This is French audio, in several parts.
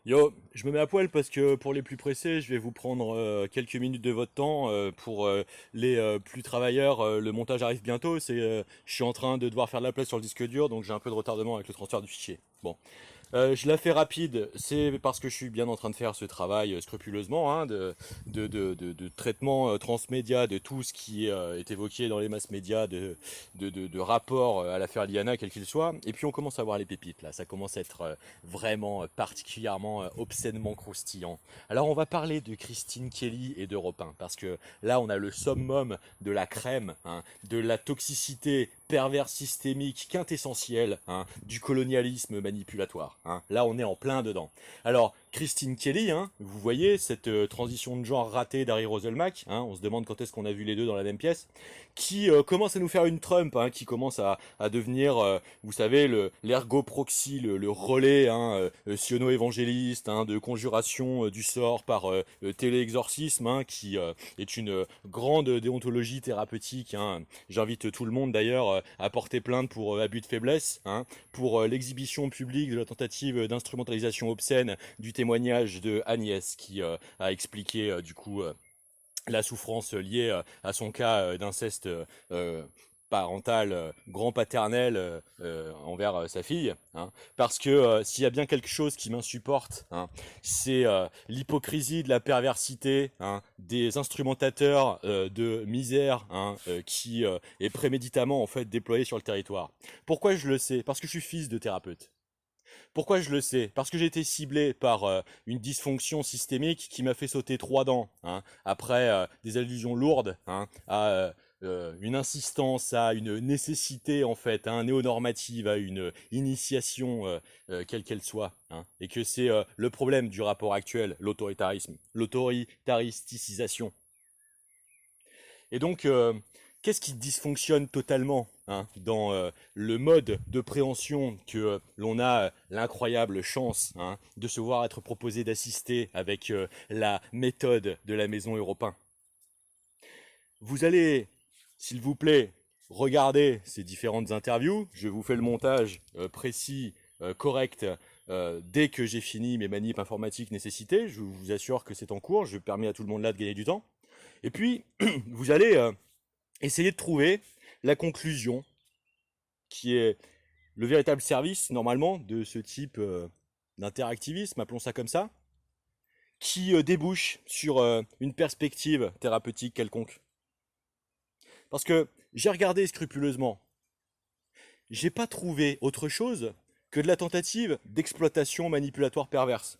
Yo, je me mets à poil parce que pour les plus pressés, je vais vous prendre quelques minutes de votre temps. Pour les plus travailleurs, le montage arrive bientôt. Je suis en train de devoir faire de la place sur le disque dur, donc j'ai un peu de retardement avec le transfert du fichier. Bon. Je la fais rapide, c'est parce que je suis bien en train de faire ce travail scrupuleusement hein, de traitement transmédia de tout ce qui est évoqué dans les masses médias, de rapport à l'affaire Liana, quel qu'il soit. Et puis on commence à voir les pépites là, ça commence à être vraiment particulièrement obscènement croustillant. Alors on va parler de Christine Kelly et d'Europe 1, parce que là on a le summum de la crème, hein, de la toxicité perverse systémique quintessentielle hein, du colonialisme manipulatoire. Hein. Là, on est en plein dedans. Alors, Christine Kelly, hein, vous voyez cette transition de genre ratée d'Harry Roselmack, hein, on se demande quand est-ce qu'on a vu les deux dans la même pièce, qui commence à nous faire une Trump, hein, qui commence à devenir, vous savez, l'ergo proxy, le relais hein, siono-évangéliste, hein, de conjuration du sort par télé-exorcisme, hein, qui est une grande déontologie thérapeutique. Hein. J'invite tout le monde d'ailleurs à porter plainte pour abus de faiblesse, hein, pour l'exhibition publique de la tentative d'instrumentalisation obscène du témoignage de Agnès qui a expliqué du coup la souffrance liée à son cas d'inceste parental, grand paternel envers sa fille, hein, parce que s'il y a bien quelque chose qui m'insupporte, hein, c'est l'hypocrisie de la perversité hein, des instrumentateurs de misère hein, qui est préméditamment en fait déployé sur le territoire. Pourquoi je le sais? Parce que je suis fils de thérapeute. Pourquoi je le sais? Parce que j'ai été ciblé par une dysfonction systémique qui m'a fait sauter 3 dents, hein, après des allusions lourdes hein, à une insistance, à une nécessité en fait, hein, néonormative, à une initiation quelle qu'elle soit, hein, et que c'est le problème du rapport actuel, l'autoritarisme, l'autoritaristisation. Et donc, qu'est-ce qui dysfonctionne totalement hein, dans le mode de préhension que l'on a l'incroyable chance hein, de se voir être proposé d'assister avec la méthode de la Maison Européenne? Vous allez, s'il vous plaît, regarder ces différentes interviews. Je vous fais le montage précis, correct, dès que j'ai fini mes manips informatiques nécessitées. Je vous assure que c'est en cours. Je permets à tout le monde là de gagner du temps. Et puis, vous allez essayer de trouver la conclusion qui est le véritable service, normalement, de ce type d'interactivisme, appelons ça comme ça, qui débouche sur une perspective thérapeutique quelconque. Parce que j'ai regardé scrupuleusement, j'ai pas trouvé autre chose que de la tentative d'exploitation manipulatoire perverse.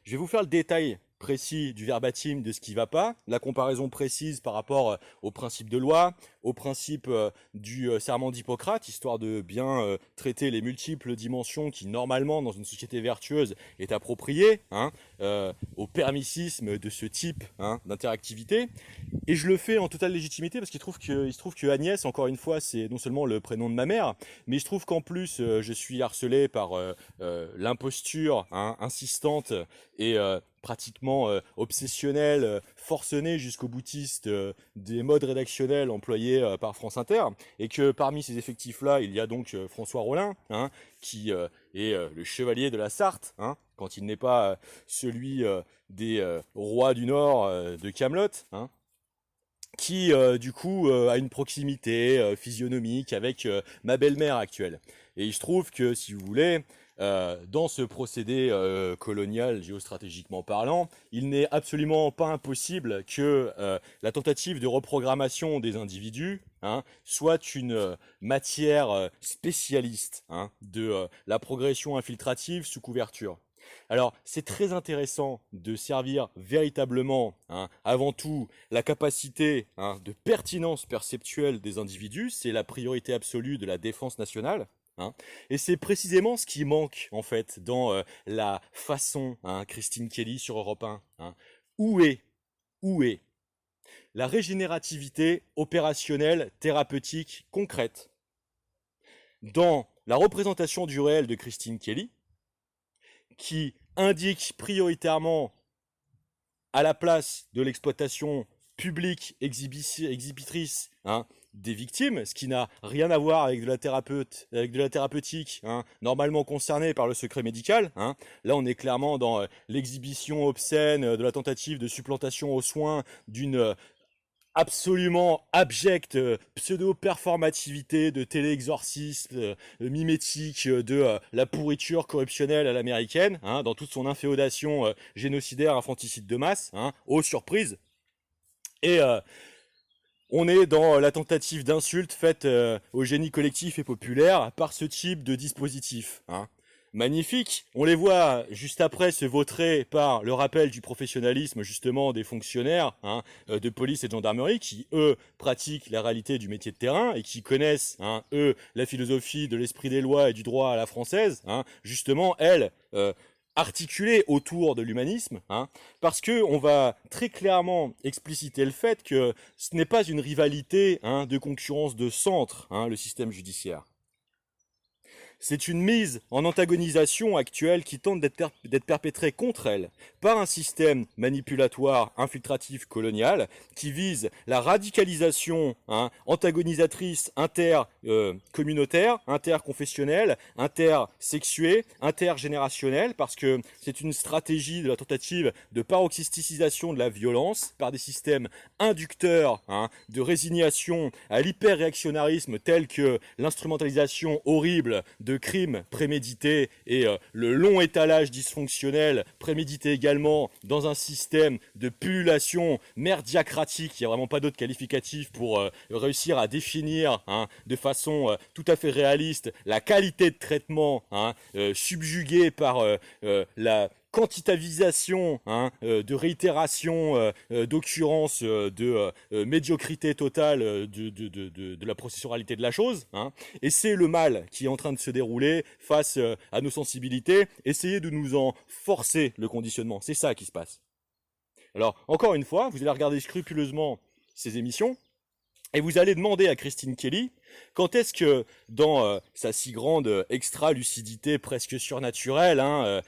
Je vais vous faire le détail précis du verbatim de ce qui va pas, la comparaison précise par rapport au principe de loi, au principe du serment d'Hippocrate, histoire de bien traiter les multiples dimensions qui normalement dans une société vertueuse est appropriée, hein, au permissisme de ce type hein, d'interactivité. Et je le fais en totale légitimité parce il se trouve que Agnès, encore une fois, c'est non seulement le prénom de ma mère, mais il se trouve qu'en plus, je suis harcelé par l'imposture hein, insistante et pratiquement obsessionnelle, forcenée jusqu'au boutiste des modes rédactionnels employés par France Inter, et que parmi ces effectifs-là, il y a donc François Rollin, hein, qui est le chevalier de la Sarthe, hein, quand il n'est pas celui des rois du Nord de Camelot, hein, qui du coup a une proximité physionomique avec ma belle-mère actuelle. Et il se trouve que, si vous voulez, dans ce procédé colonial géostratégiquement parlant, il n'est absolument pas impossible que la tentative de reprogrammation des individus hein, soit une matière spécialiste hein, de la progression infiltrative sous couverture. Alors, c'est très intéressant de servir véritablement, hein, avant tout, la capacité hein, de pertinence perceptuelle des individus, c'est la priorité absolue de la défense nationale. Hein, et c'est précisément ce qui manque, en fait, dans la façon, hein, Christine Kelly sur Europe 1. Hein. Où est, où est la régénérativité opérationnelle, thérapeutique, concrète dans la représentation du réel de Christine Kelly, qui indique prioritairement à la place de l'exploitation publique exhibitrice hein, des victimes, ce qui n'a rien à voir avec de la thérapeutique, hein, normalement concernée par le secret médical. Hein. Là, on est clairement dans l'exhibition obscène de la tentative de supplantation aux soins d'une absolument abjecte pseudo-performativité de télé-exorcisme mimétique de la pourriture corruptionnelle à l'américaine, hein, dans toute son inféodation génocidaire, infanticide de masse, hein, aux surprises. Et on est dans la tentative d'insulte faite au génie collectif et populaire par ce type de dispositif. Hein. Magnifique. On les voit juste après se vautrer par le rappel du professionnalisme justement des fonctionnaires hein, de police et de gendarmerie qui, eux, pratiquent la réalité du métier de terrain et qui connaissent, hein, eux, la philosophie de l'esprit des lois et du droit à la française. Hein, justement, elles, articulée autour de l'humanisme, hein, parce que on va très clairement expliciter le fait que ce n'est pas une rivalité hein, de concurrence de centre, hein, le système judiciaire. C'est une mise en antagonisation actuelle qui tente d'être perpétrée contre elle par un système manipulatoire, infiltratif, colonial, qui vise la radicalisation hein, antagonisatrice intercommunautaire, interconfessionnelle, intersexuée, intergénérationnelle, parce que c'est une stratégie de la tentative de paroxystisation de la violence par des systèmes inducteurs hein, de résignation à l'hyper-réactionnarisme tel que l'instrumentalisation horrible de crimes prémédités et le long étalage dysfonctionnel prémédité également dans un système de pullulation merdiacratique. Il n'y a vraiment pas d'autre qualificatif pour réussir à définir hein, de façon tout à fait réaliste la qualité de traitement hein, subjuguée par la quantitavisation hein, de réitération d'occurrence de médiocrité totale de la processualité de la chose hein. Et c'est le mal qui est en train de se dérouler face à nos sensibilités, essayer de nous en forcer le conditionnement, c'est ça qui se passe. Alors encore une fois, vous allez regarder scrupuleusement ces émissions et vous allez demander à Christine Kelly quand est-ce que, dans sa si grande extra-lucidité presque surnaturelle, hein,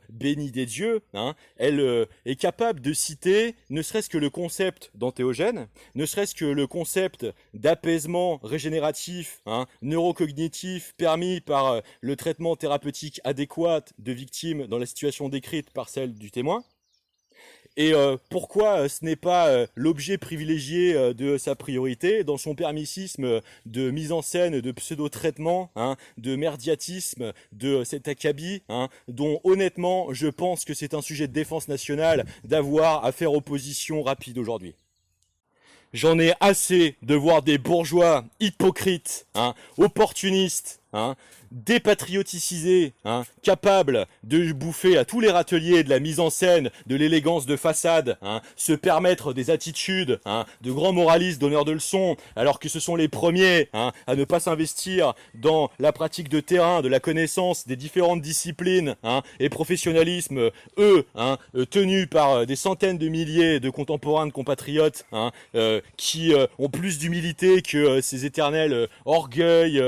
bénie des dieux, hein, elle est capable de citer ne serait-ce que le concept d'antéogène, ne serait-ce que le concept d'apaisement régénératif, hein, neurocognitif, permis par le traitement thérapeutique adéquat de victimes dans la situation décrite par celle du témoin. Et pourquoi ce n'est pas l'objet privilégié de sa priorité dans son permissisme de mise en scène, de pseudo-traitement, hein, de merdiatisme, de cet acabit, hein, dont honnêtement je pense que c'est un sujet de défense nationale d'avoir à faire opposition rapide aujourd'hui. J'en ai assez de voir des bourgeois hypocrites, hein, opportunistes, hein, dépatrioticisés, hein, capables de bouffer à tous les râteliers de la mise en scène, de l'élégance de façade, hein, se permettre des attitudes hein, de grands moralistes donneurs de leçons, alors que ce sont les premiers hein, à ne pas s'investir dans la pratique de terrain, de la connaissance des différentes disciplines hein, et professionnalisme, eux, hein, tenus par des centaines de milliers de contemporains, de compatriotes, hein, qui ont plus d'humilité que ces éternels orgueils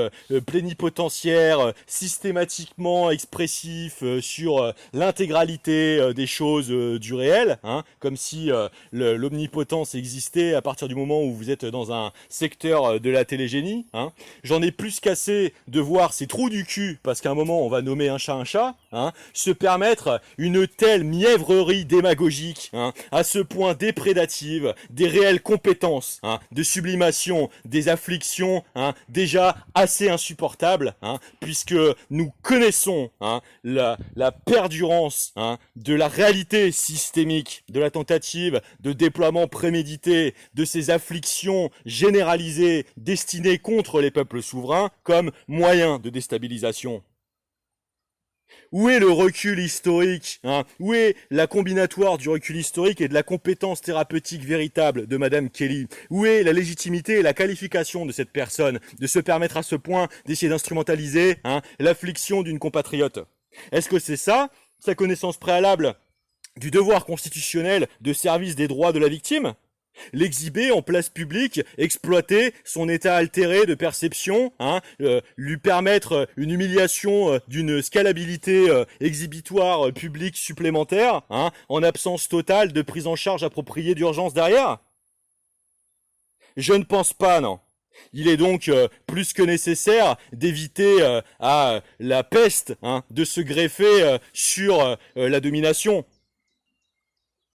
plénipotentiaires, systématiquement expressif sur l'intégralité des choses du réel, hein, comme si l'omnipotence existait à partir du moment où vous êtes dans un secteur de la télégénie. Hein. J'en ai plus qu'assez de voir ces trous du cul, parce qu'à un moment on va nommer un chat, hein, se permettre une telle mièvrerie démagogique, hein, à ce point déprédative des réelles compétences hein, de sublimation des afflictions hein, déjà assez insupportables, hein, puisque nous connaissons hein, la perdurance hein, de la réalité systémique, de la tentative de déploiement prémédité de ces afflictions généralisées destinées contre les peuples souverains comme moyen de déstabilisation. Où est le recul historique hein? Où est la combinatoire du recul historique et de la compétence thérapeutique véritable de Madame Kelly? Où est la légitimité et la qualification de cette personne de se permettre à ce point d'essayer d'instrumentaliser hein, l'affliction d'une compatriote? Est-ce que c'est ça, sa connaissance préalable du devoir constitutionnel de service des droits de la victime? L'exhiber en place publique, exploiter son état altéré de perception, hein, lui permettre une humiliation d'une scalabilité exhibitoire publique supplémentaire, hein, en absence totale de prise en charge appropriée d'urgence derrière? Je ne pense pas, non. Il est donc plus que nécessaire d'éviter à la peste, hein, de se greffer sur la domination.